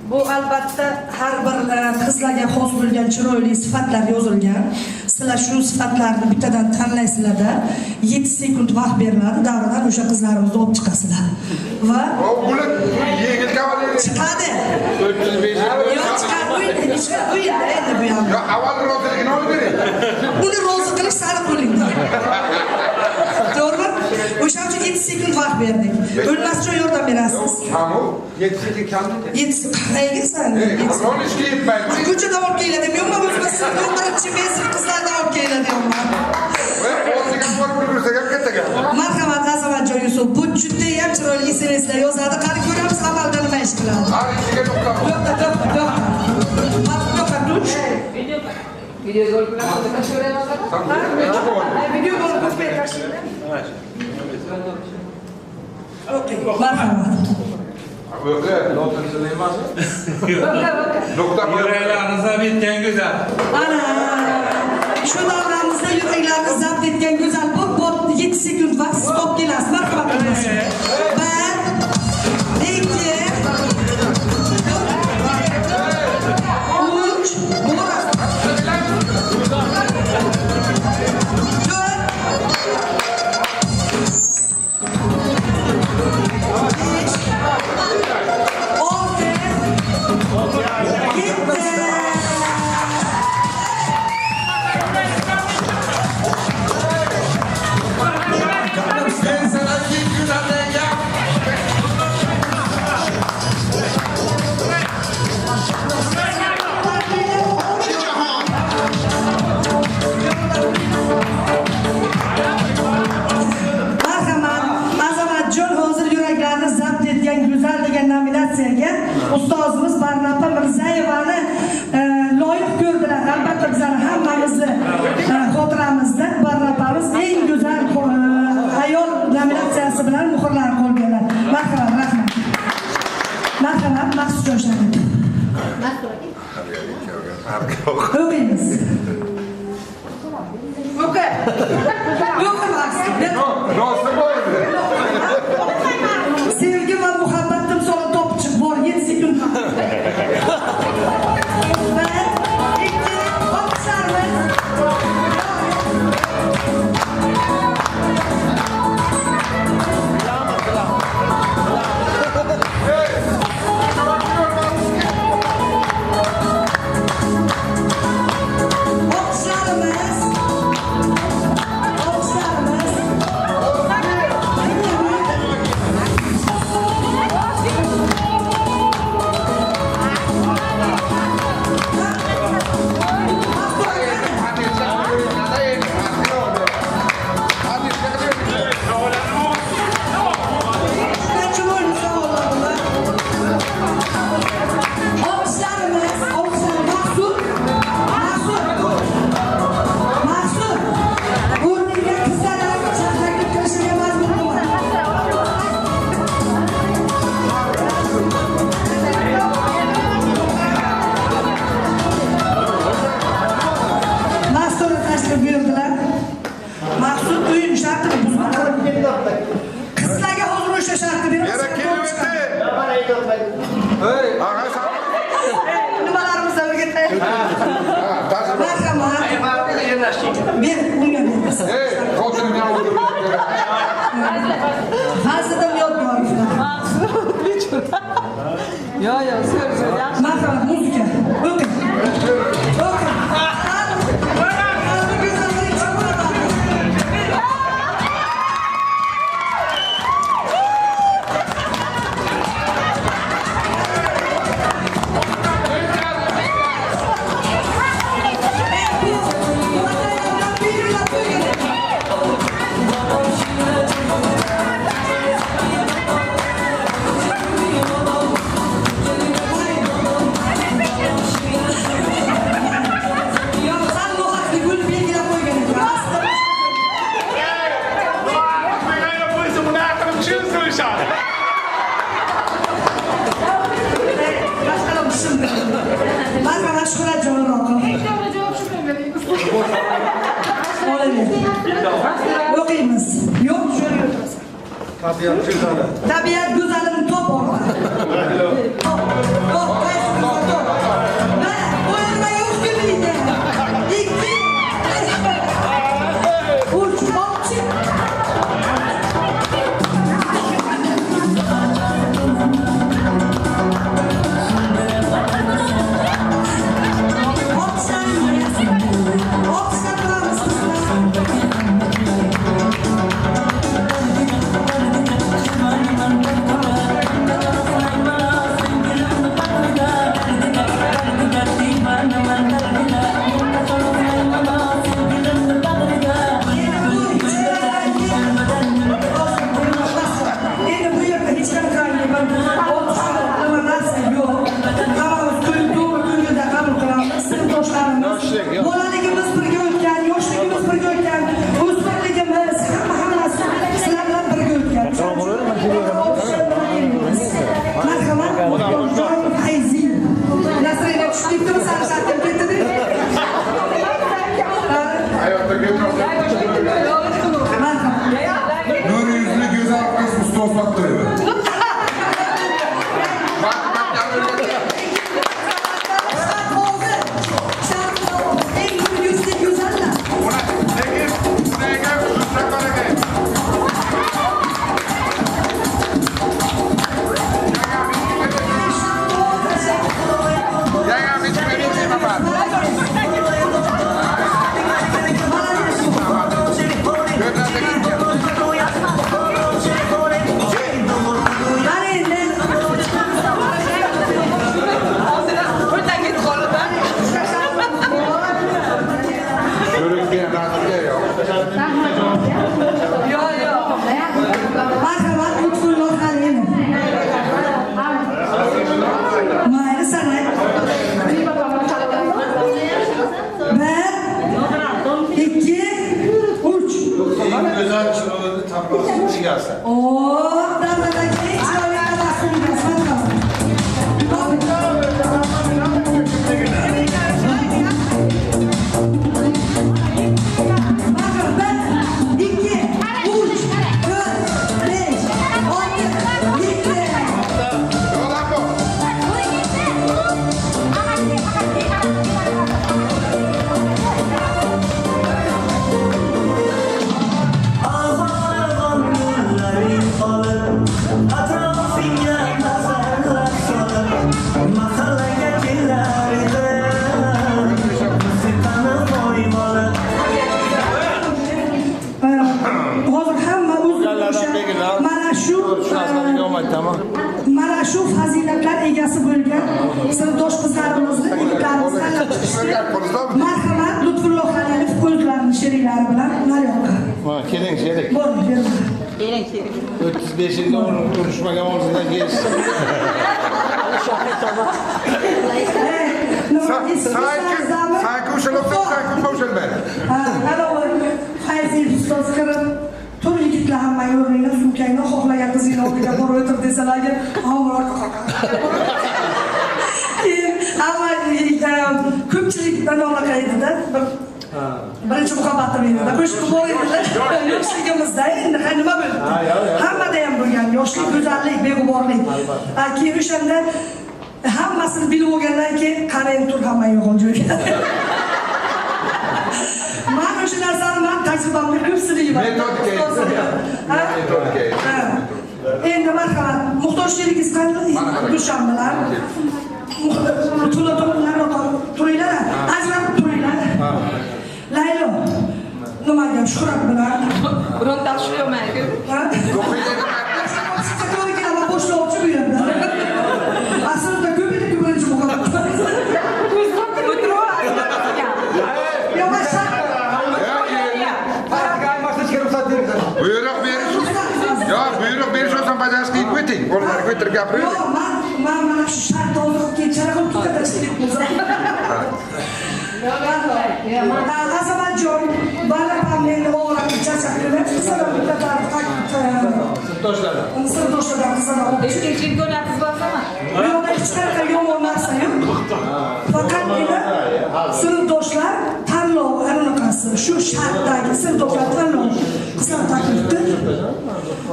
bu albatta har bir qizlarga xos bo'lgan chiroyli sifatlar yozilgan. Sizlar shu sifatlarni bittadan tanlaysizlar-da, 7 sekund vaqt beriladi, davradan o'sha qizlarimizni olib chiqasizlar. Va yengil kavaler chiqadi. 405. Yo'q, chiqadi. Bu yerda endi bu ham. Yo, avval roziligini olib bering. Uni rozi qilish sari qo'lingda. To'g'rimi? O'sha uchun 7 sekund vaqt berdik. O'lmascha yordam berasiz. Tamam. 7 sekund kammi? 7 sekund. Qayergasan? Rol ishga yetmaydi. Ko'chada olib keladi. Yo'qmi o'zbekiston birinchi mesir qizlardan olib keladi yo'qmi? Marhamat Azamatjon Yusuf, bu juda ham chiroyli SMSlar yozadi. Qani ko'ramiz amalda nima ish qiladi. Video gol bilan video gol marhamat. Yuraklarinizni bitgan go'zal. Ana shu davramizda yuraklarni zabt etgan go'zal bot 7 sekund vaqt stop kelasiz. Marhamat qilasiz. 1 2 ustozimiz Barnapa Mirzayevani loyiq ko'rdilar. Albatta bizlar hammamizni xotiramizda Barnapamiz eng go'zal ayol nominatsiyasi bilan muhrlanib qolganlar. Marhamat, rahmat. Marhamat, Maqsudjon Sharipov. O'qiymiz. O'qi. O'qi Maqsud. Rosa bo'ldi. Sevgi va muhabbat timsoli topib chiq bor 7 sekund. Yo, söz. Marhamat, muzika. O'qing. O'qiymiz. Yo'q, shunday o'tirasan. Tabiat go'zalini top olma. Top, qaysi top? Va o'yinma yo'q deydi. Ikki. Uch, olchi. Bolaligimiz birga o'tgan, yoshligimiz birga o'tgan, o'smirligimiz, hammasi sizlar bilan birga o'tgan. Marhamat, Fayzi. Nasrina tushlikdimi, sarishlarga ketdi. Nuri yuzli go'zal qiz ustoz Faktoyeva. Mana shu fazilatlar egasi bo'lgan sirdosh qizlarimizni yigitlarimizni tanlab chiqishdi. Marhamat, Lutfulloh Halilov qo'shiqlarining sheriklari bilan naryoqqa. Keling, sherik. Keling, sherik. 35 yilda urushmagan o'rnidan kelishdi. Sanki qo'shilmaydi. Ana Fayzi ustoz kirib tur yigitlar hamma yo'lingni sumkangni xohlagan qizingni oldiga borib o'tir desalarga ko'pchilik anaqa edida birinchi muhabbatim edida qo'shiq bor edilar yoshligimizda endi nima bo'ldi hammada ham bo'lgan yoshlik go'zallik beg'uborlik keyin o'shanda hammasini bilib olgandan keyin qarang tur hamma yo'g'on joyga man o'sha narsani man tajribamda ko'p siniyman. Endi marhamat, muhtojligingiz qanday? Dushanbalar. To'la-to'lalar turinglar, ajralib turinglar. Laylo. Nimaga shuhrat bilan? Bironta shu yo'qmaydi. Boshlovchi bu yerda. Aslida ko'pincha birinchi muhabbat. Buyruq berish. Yo'q, buyruq berish olsam bajarishga yetib o'ting. O'rnlarga o'tirib gapiring. Yo'q, men mana shu shart olib kechara qilib tutadashlik bo'lsa. Azamatjon, balapamni o'g'irlab chaqirib, sirdoshlardan qizaloq. Tinchlik ko'rasiz bo'lsami? Yo'q, hech qanaqa yomon narsa yo'q. Faqatgina sirdoshlar tanlovi anaqasi, shu shartdagi sirdoshlar tanlovi qisqa taklifdir.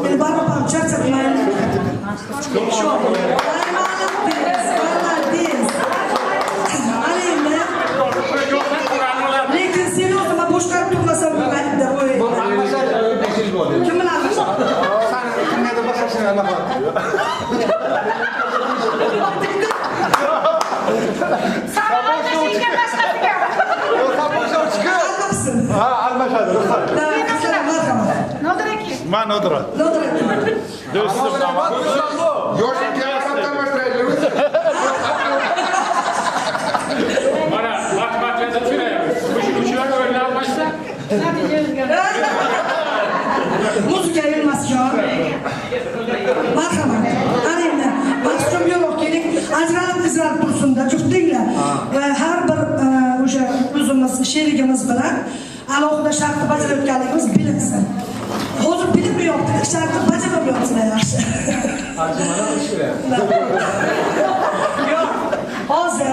Meni balapam chaqirmaydi. Shu. Lekin sen o'zima boshqarib turmasam bo'lmaydi deb o'ylayman. Kim bilan almashadi? Kimgadir boshqasini almashadi. Ha, almashadi. Ma Nodra. Do'stim. Yoshga qatnashtiraylik. Mana matematikada tushunayapmiz. O'quvchilar o'yinlar almashsa, Muzika Yilmazjon. Marhamat. Ana endi Mahsum yo'q kerak. Ajralib tursin-da, juftliklar. Har bir o'sha o'zimiz sherigimiz bilan alohida shartni bajarayotganligimiz bilinsin. Hozir bilmayapti, shartni bajarmayapsizlar yaxshi. Yo'q. Hozir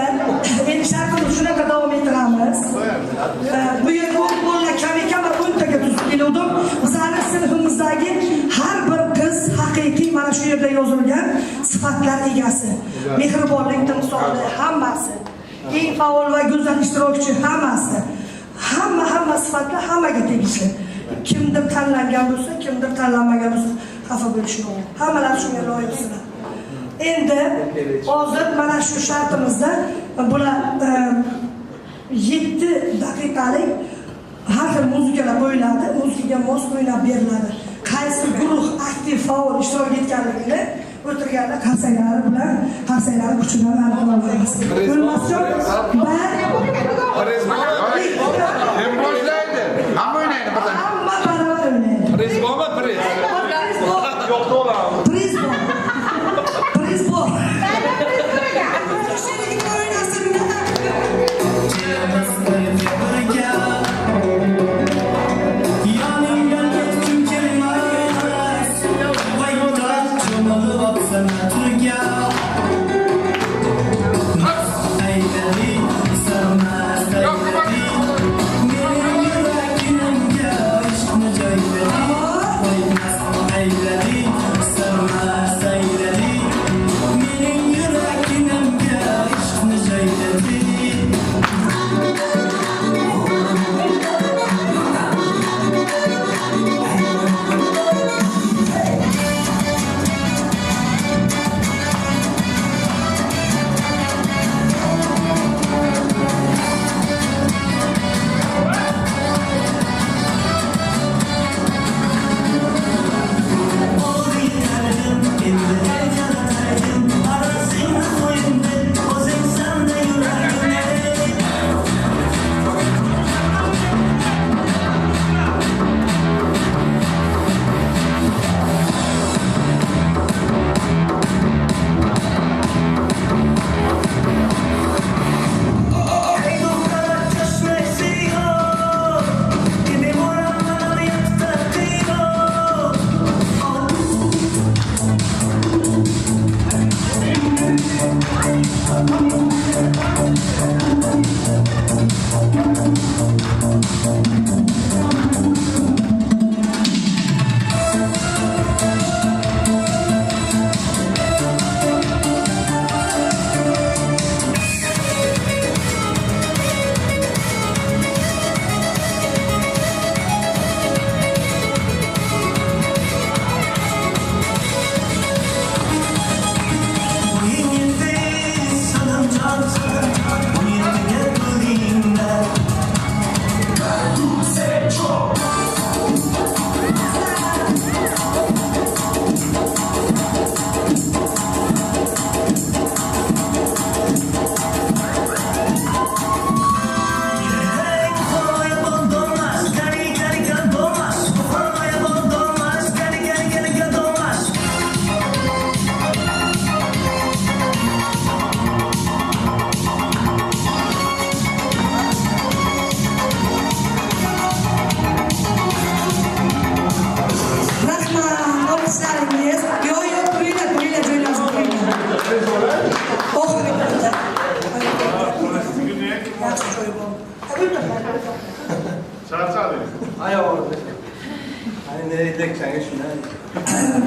endi shartni shunaqa davom ettiramiz. Bu yerda o'g'illar kam ekan va o'ntaga tuzib keldim. Bizning sinfimizdagi har bir qiz haqiqiy mana shu yerda yozilgan sifatlar egasi. Mehribonlik timsoli hammasi. Eng faol va go'zal ishtirokchi hammasi. Hamma sifatlar hammaga tegishli. Kimdir tanlangan bo'lsa, kimdir tanlanmagan bo'lsa, xafa bo'lishmaydi. Hammalar shunga loyiqsizlar. Endi hozir mana shu shartimizda bular 7 daqiqalik har xil muzikalar qo'yiladi, muzikaga mos o'ynab beriladi. Qaysi guruh aktiv faol ishtirok etganligini o'tirganda qarsaylari bilan qarsaylari kuchidan aniqlaymiz. Bo'lmasjon, Kim boshlaydi? Hamma o'ynaydi birdan. Hamma baravar o'ynaydi. Priz bormi, priz? Yo'q, to'g'ri. Priz bor. Priz bor.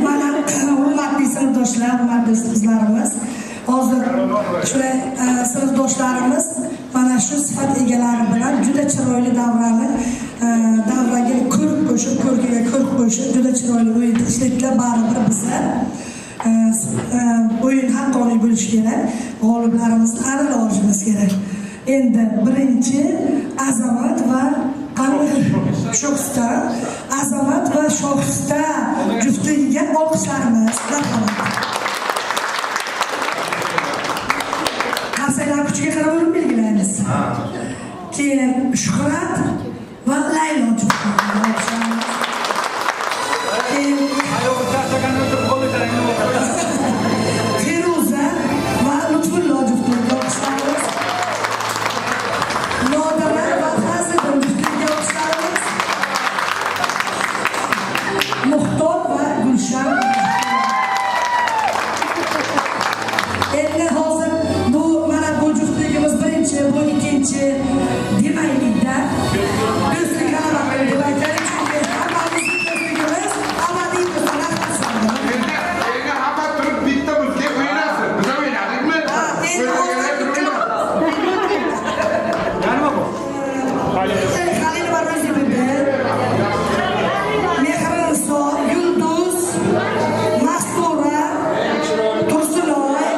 Mana hurmatli sinfdoshlar, hurmatli qizlarimiz, hozir shunday sinfdoshlarimiz mana shu sifat egalari bilan juda chiroyli davraga ko'rk qo'shib, ko'rkiga ko'rk qo'shib, juda chiroyli o'yin qilishlikda baribir bizlar o'yin haqqoniy bo'lishi kerak, g'oliblarimizni aniq olishimiz kerak. Endi birinchi Azamat va Shohista, Azamat va Shohista juftligiga olqishlarimiz. Marhamat. Qarsaklar kuchiga qarab o'rin belgilaymiz. Keyin Shuhrat va Laylo juftligiga Feruza va Lutfullo juftligiga olqishlarimiz. Nodira va Fazliddin juftligiga olqishlarimiz. Muxtor va Gulshan. Endi hozir bu mana bu juftligimiz birinchi, bu ikkinchi demaylikda. Do'stlik g'alaba qildi deb aytaylik, chunki hammamizning do'stligimiz abadiy do'stlar hisoblanadi. Endi hamma turib bitta bizga o'ynaysiz. Biz o'ynadikmi? Halil va Ro'zibibi, Mehriniso, Yulduz, Mastura, Tursunoy,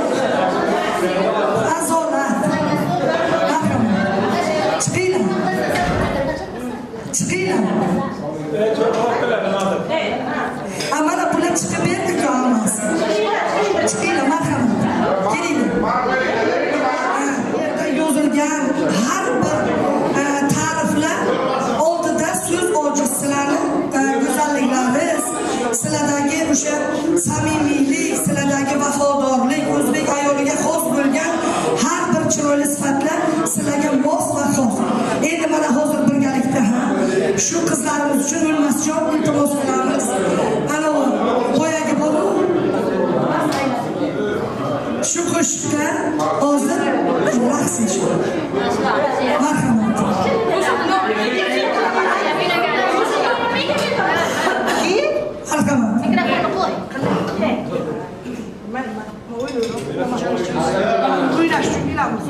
Azolat. Chiqinglar. Mana bular chiqib berdik olmas. Chiqinglar, marhamat. Kelinglar. Yerda yozilgan har bir ta'riflar oldida so'z ojiz sizlarning go'zalliklaringiz, sizlardagi o'sha samimiylik, sizlardagi vafodorlik, o'zbek ayoliga xos bo'lgan har bir chiroyli sifatlar sizlarga mos va xos. Endi mana hozir birgalikda shu qizlarimiz uchun o'lmasjon iltimos qilamiz. Ana boyagi boru shu qo'shiqda hozir raqs eshitdi. Marhamat. Marhamat. Mikrofonni qo'y. O'ynash uchun kelamiz.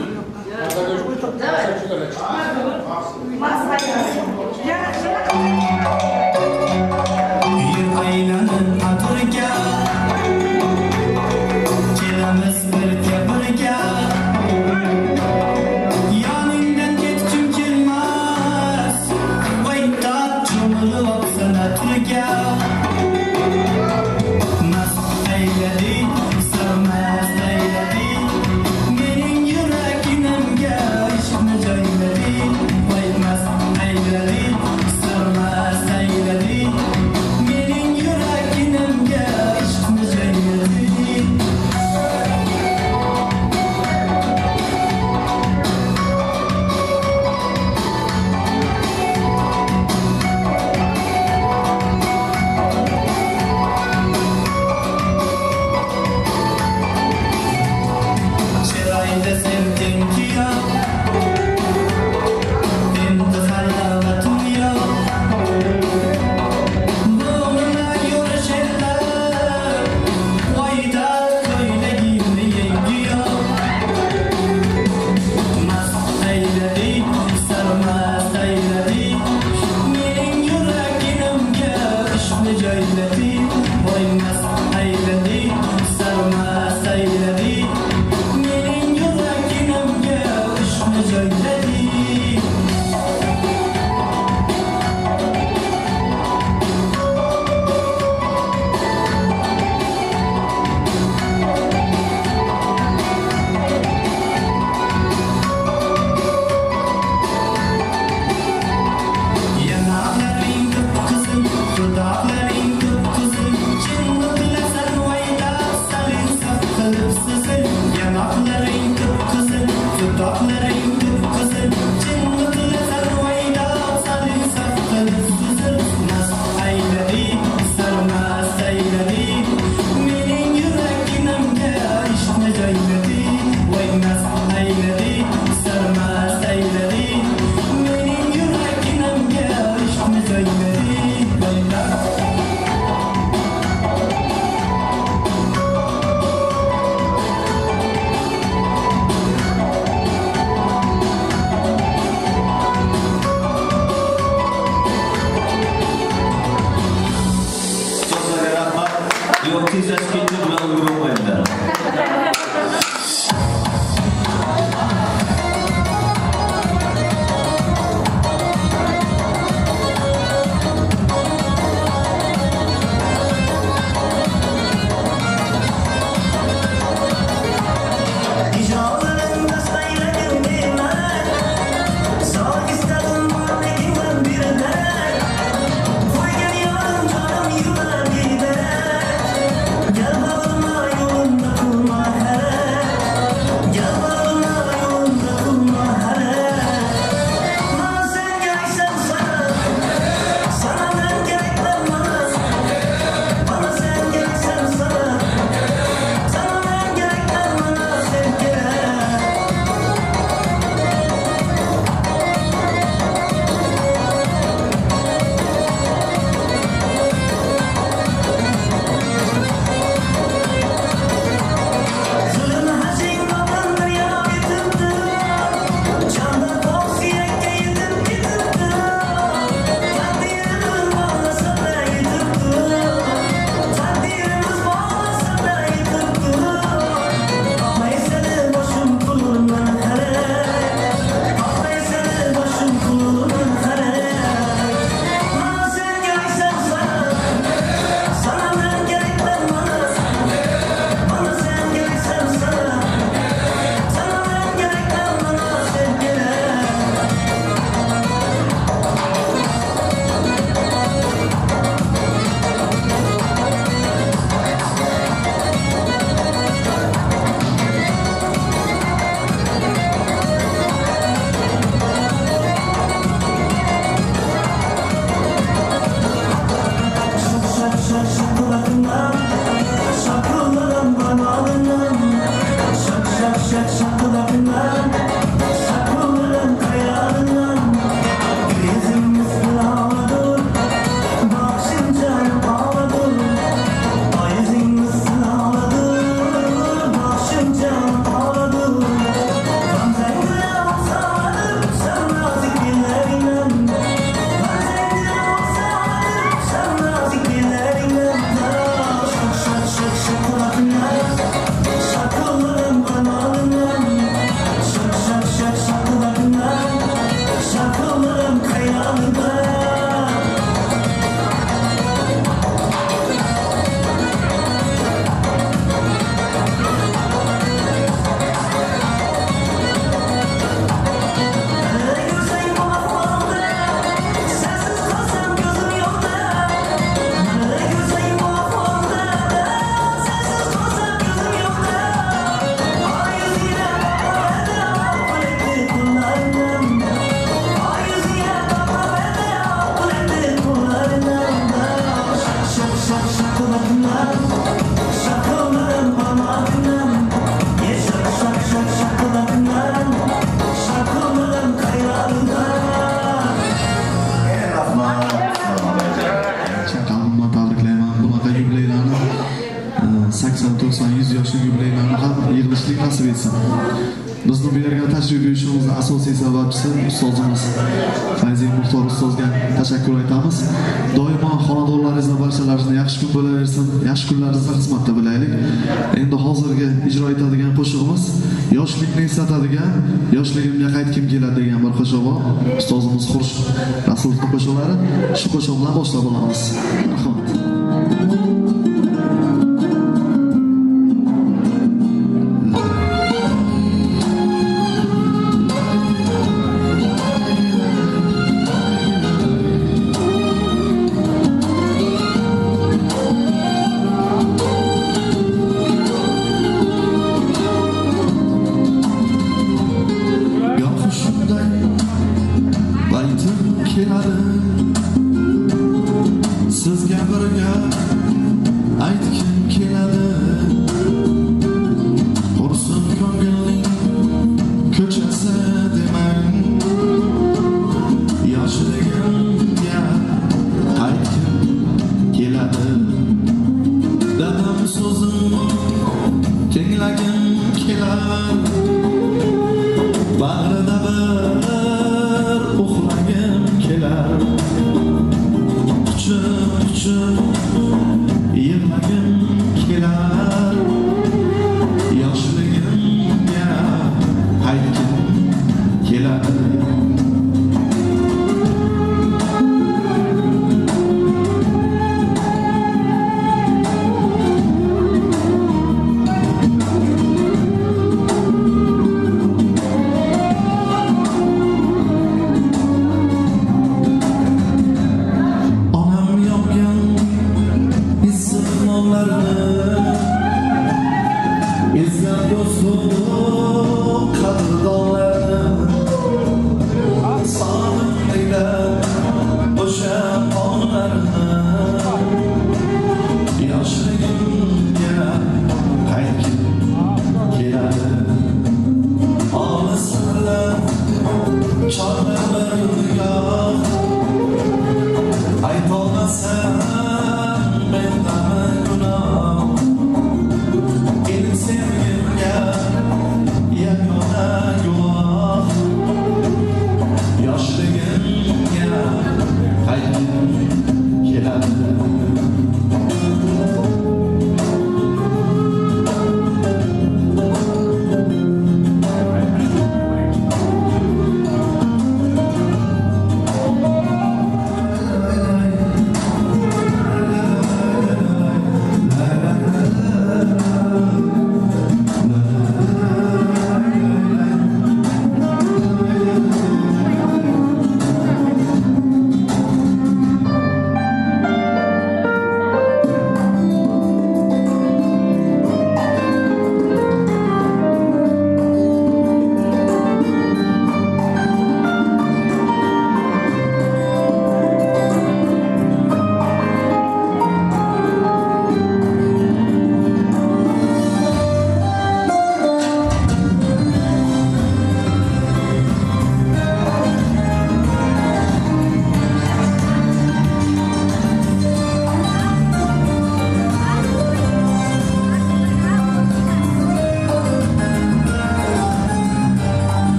Aylanib atirga kelamiz birga birga, yoningdan ketgim kelmas, vayda cho'milib oqsana turga. Mast ayladik, sarmast ayladik, mening yuragimga ishqni joyladik. Voy mast ayladik, sarmast ayladik, mening yuragimga ishqni joyladik. Chiroyda sevding kuyov, endi halovatim yo'q. Bo'g'ina yurishinglar, voyda ko'ylagimni yengiyoq. Mast ayladik, sarmast ayladik, mening yuragimga ishqni joyladik. Voy mast ayladik, sarmast ayladik, mening yuragimga ishqni joyladik. Yanaqlaring qip-qizil, dudaqlaring qip-qizil, chinni Yo'q, tezlashib ketdi bilan ulgurmaydilar. Bizni bu yerga tashrif buyurishimizning asosiy sababchisi ustozimiz Fayziy Muxtor ustozga tashakkur aytamiz. Doimo xonadonlaringizda barchalaringizni yaxshi kun bo'laversin, yaxshi kunlaringizni xizmatda bo'laylik. Endi hozirgi ijro etadigan qo'shig'imiz yoshlikni eslatadigan, yoshligimga qaytgim keladi degan bir qo'shiq bor. Ustozimiz Xurshid Rasulovning qo'shiqlari. Shu qo'shiq bilan boshlab olamiz. Rahmat. Sizga bir yo'llarni